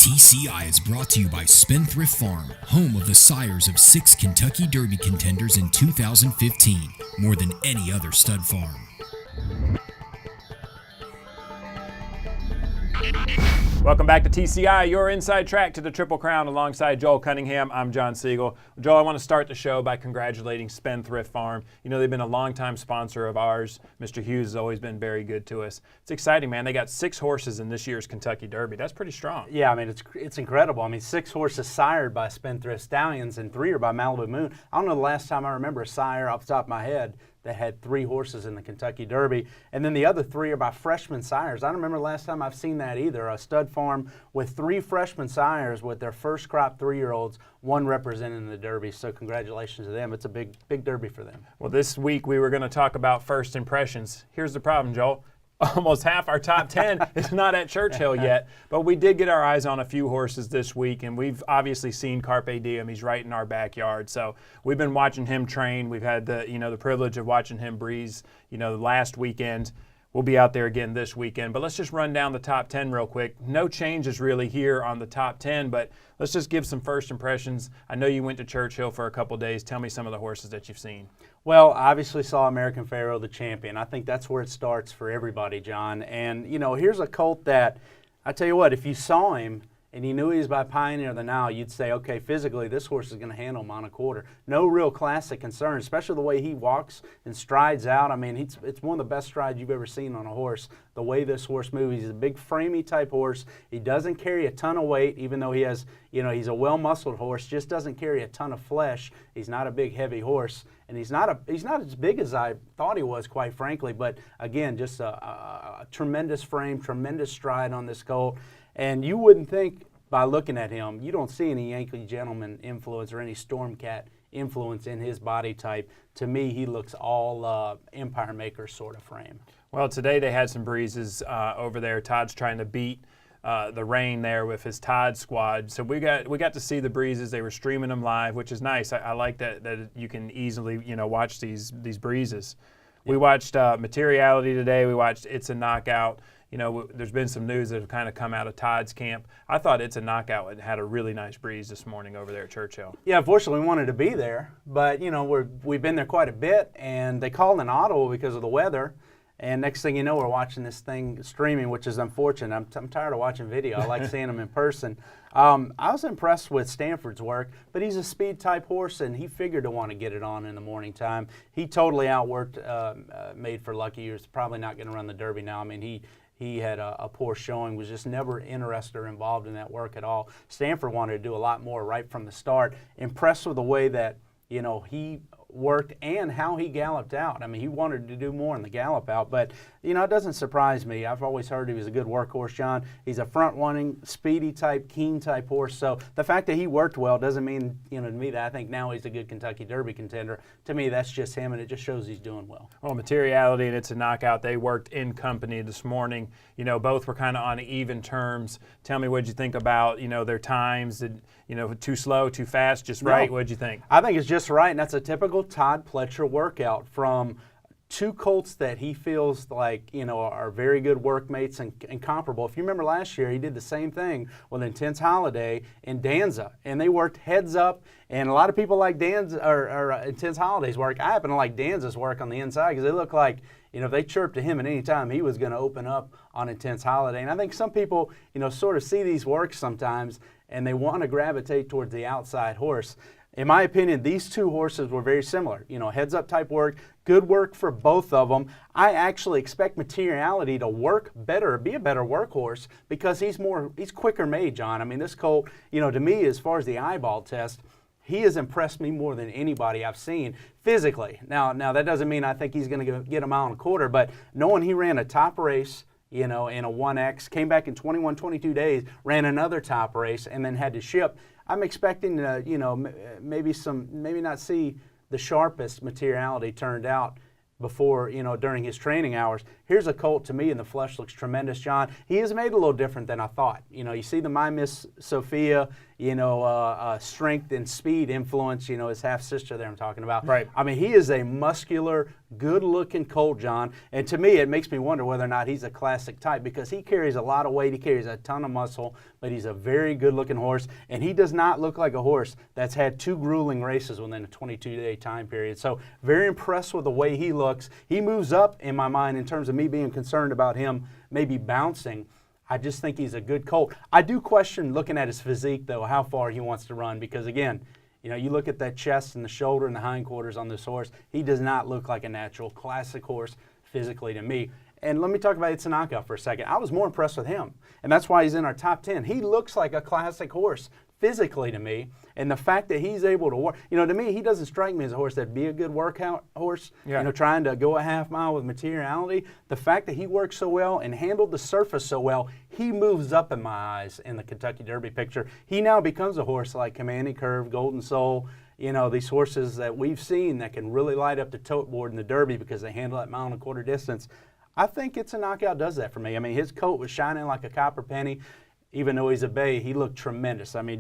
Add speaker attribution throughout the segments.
Speaker 1: TCI is brought to you by Spendthrift Farm, home of the sires of 6 Kentucky Derby contenders in 2015, more than any other stud farm.
Speaker 2: Welcome back to TCI, your inside track to the Triple Crown. Alongside Joel Cunningham, I'm John Siegel. Joel, I want to start the show by congratulating Spendthrift Farm. You know, they've been a longtime sponsor of ours. Mr. Hughes has always been very good to us. It's exciting, man. They got 6 horses in this year's Kentucky Derby. That's pretty strong.
Speaker 3: Yeah, I mean, it's incredible. I mean, 6 horses sired by Spendthrift Stallions and 3 are by Malibu Moon. I don't know the last time I remember a sire off the top of my head that had 3 horses in the Kentucky Derby. And then the other 3 are by freshman sires. I don't remember the last time I've seen that either. A stud farm with 3 freshman sires with their first crop 3-year-olds, 1 representing the Derby. So congratulations to them. It's a big Derby for them.
Speaker 2: Well, this week we were going to talk about first impressions. Here's the problem, Joel. Almost half our top 10 is not at Churchill yet, but we did get our eyes on a few horses this week, and we've obviously seen Carpe Diem. He's right in our backyard, so we've been watching him train. We've had the privilege of watching him breeze, last weekend. We'll be out there again this weekend, but let's just run down the top 10 real quick. No changes really here on the top 10, but let's just give some first impressions. I know you went to Churchill for a couple days. Tell me some of the horses that you've seen.
Speaker 3: Well, I obviously saw American Pharoah, the champion. I think that's where it starts for everybody, John. And, here's a colt that, I tell you what, if you saw him and you knew he was by Pioneer of the Nile, you'd say, okay, physically this horse is going to handle him on a quarter. No real classic concern, especially the way he walks and strides out. I mean, it's one of the best strides you've ever seen on a horse, the way this horse moves. He's a big framey type horse. He doesn't carry a ton of weight, even though he has, he's a well-muscled horse, just doesn't carry a ton of flesh. He's not a big, heavy horse. And he's not as big as I thought he was, quite frankly. But, again, just a tremendous frame, tremendous stride on this colt. And you wouldn't think by looking at him, you don't see any Yankee Gentleman influence or any Stormcat influence in his body type. To me, he looks all Empire Maker sort of frame.
Speaker 2: Well, today they had some breezes over there. Todd's trying to beat the rain there with his Todd squad. So we got to see the breezes. They were streaming them live, which is nice. I like that you can easily watch these breezes. We watched Materiality today. We watched It's a Knockout. There's been some news that have kind of come out of Todd's camp. I thought It's a Knockout had a really nice breeze this morning over there at Churchill.
Speaker 3: Yeah, unfortunately we wanted to be there, but we've been there quite a bit, and they called an audible because of the weather. And next thing you know, we're watching this thing streaming, which is unfortunate. I'm tired of watching video. I like seeing them in person. I was impressed with Stanford's work, but he's a speed-type horse, and he figured to want to get it on in the morning time. He totally outworked Made for Lucky. He was probably not going to run the Derby now. I mean, he had a poor showing, was just never interested or involved in that work at all. Stanford wanted to do a lot more right from the start. Impressed with the way that, he worked and how he galloped out. I mean, he wanted to do more in the gallop out, but, it doesn't surprise me. I've always heard he was a good workhorse, John. He's a front-running, speedy type, keen type horse. So the fact that he worked well doesn't mean, to me that I think now he's a good Kentucky Derby contender. To me, that's just him, and it just shows he's doing well.
Speaker 2: Well, Materiality and It's a Knockout, they worked in company this morning. Both were kind of on even terms. Tell me what you think about, their times. Too slow, too fast, just right? What'd you think?
Speaker 3: I think it's just right, and that's a typical Todd Pletcher workout from 2 colts that he feels like, are very good workmates and comparable. If you remember last year, he did the same thing with Intense Holiday and Danza, and they worked heads up, and a lot of people like Danza or Intense Holiday's work. I happen to like Danza's work on the inside because they look like, if they chirped to him at any time, he was going to open up on Intense Holiday. And I think some people, sort of see these works sometimes, and they want to gravitate towards the outside horse. In my opinion, these 2 horses were very similar. Heads-up type work, good work for both of them. I actually expect Materiality to work better, be a better workhorse, because he's quicker made, John. I mean, this colt, to me, as far as the eyeball test, he has impressed me more than anybody I've seen physically. Now that doesn't mean I think he's going to get a mile and a quarter, but knowing he ran a top race, in a 1X, came back in 21, 22 days, ran another top race, and then had to ship. I'm expecting to, maybe not see the sharpest Materiality turned out before, during his training hours. Here's a colt, to me, and the flesh looks tremendous, John. He is made a little different than I thought. You see the My Miss Sophia, strength and speed influence, his half-sister there I'm talking about.
Speaker 2: Right.
Speaker 3: I mean, he is a muscular, good-looking colt, John. And to me, it makes me wonder whether or not he's a classic type because he carries a lot of weight. He carries a ton of muscle, but he's a very good-looking horse. And he does not look like a horse that's had 2 grueling races within a 22-day time period. So very impressed with the way he looks. He moves up in my mind in terms of me being concerned about him maybe bouncing. I just think he's a good colt. I do question, looking at his physique, though, how far he wants to run because, again, you look at that chest and the shoulder and the hindquarters on this horse, he does not look like a natural classic horse physically to me. And let me talk about It's a Knockout for a second. I was more impressed with him, and that's why he's in our top 10. He looks like a classic horse physically to me, and the fact that he's able to work, to me, he doesn't strike me as a horse that'd be a good workout horse, trying to go a half mile with materiality. The fact that he works so well and handled the surface so well, he moves up in my eyes in the Kentucky Derby picture. He now becomes a horse like Commanding Curve, Golden Soul, these horses that we've seen that can really light up the tote board in the Derby because they handle that 1.25 mile distance. I think It's a Knockout does that for me. I mean, his coat was shining like a copper penny. Even though he's a bay, he looked tremendous. I mean,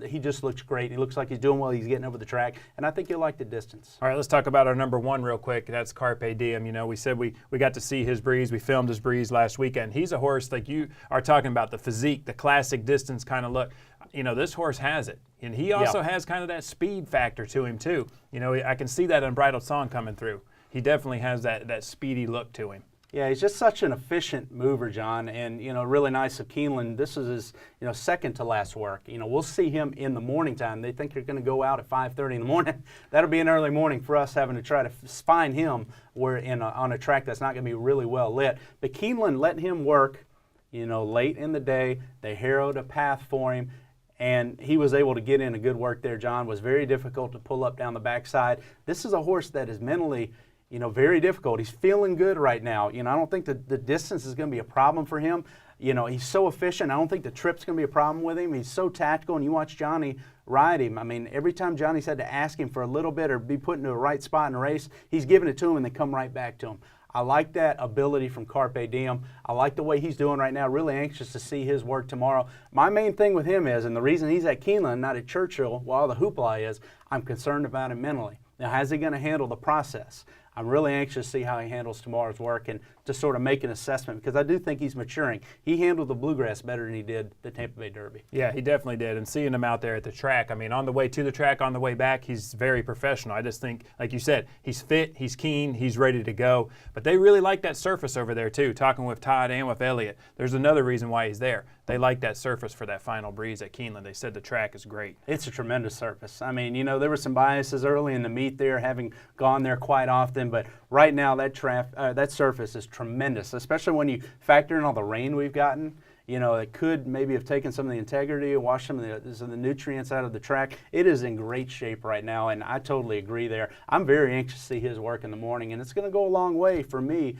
Speaker 3: he just looks great. He looks like he's doing well. He's getting over the track, and I think he'll like the distance.
Speaker 2: All right, let's talk about our number 1 real quick. That's Carpe Diem. We said we got to see his breeze. We filmed his breeze last weekend. He's a horse like you are talking about, the physique, the classic distance kind of look. This horse has it. And he also has kind of that speed factor to him, too. I can see that Unbridled Song coming through. He definitely has that speedy look to him.
Speaker 3: Yeah, he's just such an efficient mover, John, and really nice of Keeneland. This is his second to last work. We'll see him in the morning time. They think you're going to go out at 5:30 in the morning. That'll be an early morning for us having to try to find him. We're on a track that's not going to be really well lit. But Keeneland let him work, late in the day. They harrowed a path for him. And he was able to get in a good work there, John. Was very difficult to pull up down the backside. This is a horse that is mentally very difficult. He's feeling good right now. I don't think the distance is going to be a problem for him. He's so efficient. I don't think the trip's going to be a problem with him. He's so tactical, and you watch Johnny ride him. I mean, every time Johnny's had to ask him for a little bit or be put into a right spot in a race, he's giving it to him and they come right back to him. I like that ability from Carpe Diem. I like the way he's doing right now. Really anxious to see his work tomorrow. My main thing with him is, and the reason he's at Keeneland, not at Churchill, while the hoopla is, I'm concerned about him mentally. Now, how's he going to handle the process? I'm really anxious to see how he handles tomorrow's work and to sort of make an assessment because I do think he's maturing. He handled the Bluegrass better than he did the Tampa Bay Derby.
Speaker 2: Yeah, he definitely did. And seeing him out there at the track, I mean, on the way to the track, on the way back, he's very professional. I just think, like you said, he's fit, he's keen, he's ready to go. But they really like that surface over there, too, talking with Todd and with Elliott. There's another reason why he's there. They like that surface for that final breeze at Keeneland. They said the track is great.
Speaker 3: It's a tremendous surface. I mean, there were some biases early in the meet there, having gone there quite often, but right now that surface is tremendous, especially when you factor in all the rain we've gotten. It could maybe have taken some of the integrity and washed some of the nutrients out of the track. It is in great shape right now, and I totally agree there. I'm very anxious to see his work in the morning, and it's going to go a long way for me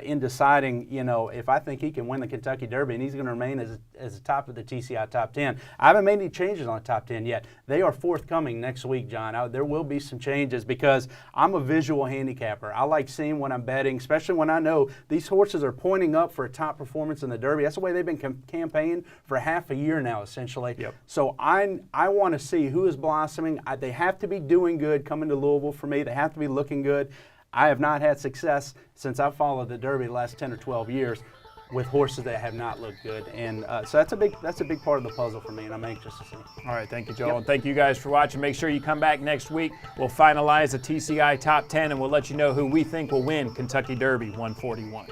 Speaker 3: in deciding, if I think he can win the Kentucky Derby and he's going to remain as the top of the TCI top 10. I haven't made any changes on the top 10 yet. They are forthcoming next week, John. There will be some changes because I'm a visual handicapper. I like seeing when I'm betting, especially when I know these horses are pointing up for a top performance in the Derby. That's the way they've been campaigning for half a year now, essentially.
Speaker 2: Yep.
Speaker 3: So I want to see who is blossoming. They have to be doing good coming to Louisville for me. They have to be looking good. I have not had success since I've followed the Derby the last 10 or 12 years with horses that have not looked good. And so that's a big part of the puzzle for me, and I'm anxious to see.
Speaker 2: All right, thank you, Joel. And thank you guys for watching. Make sure you come back next week. We'll finalize the TCI Top 10, and we'll let you know who we think will win Kentucky Derby 141.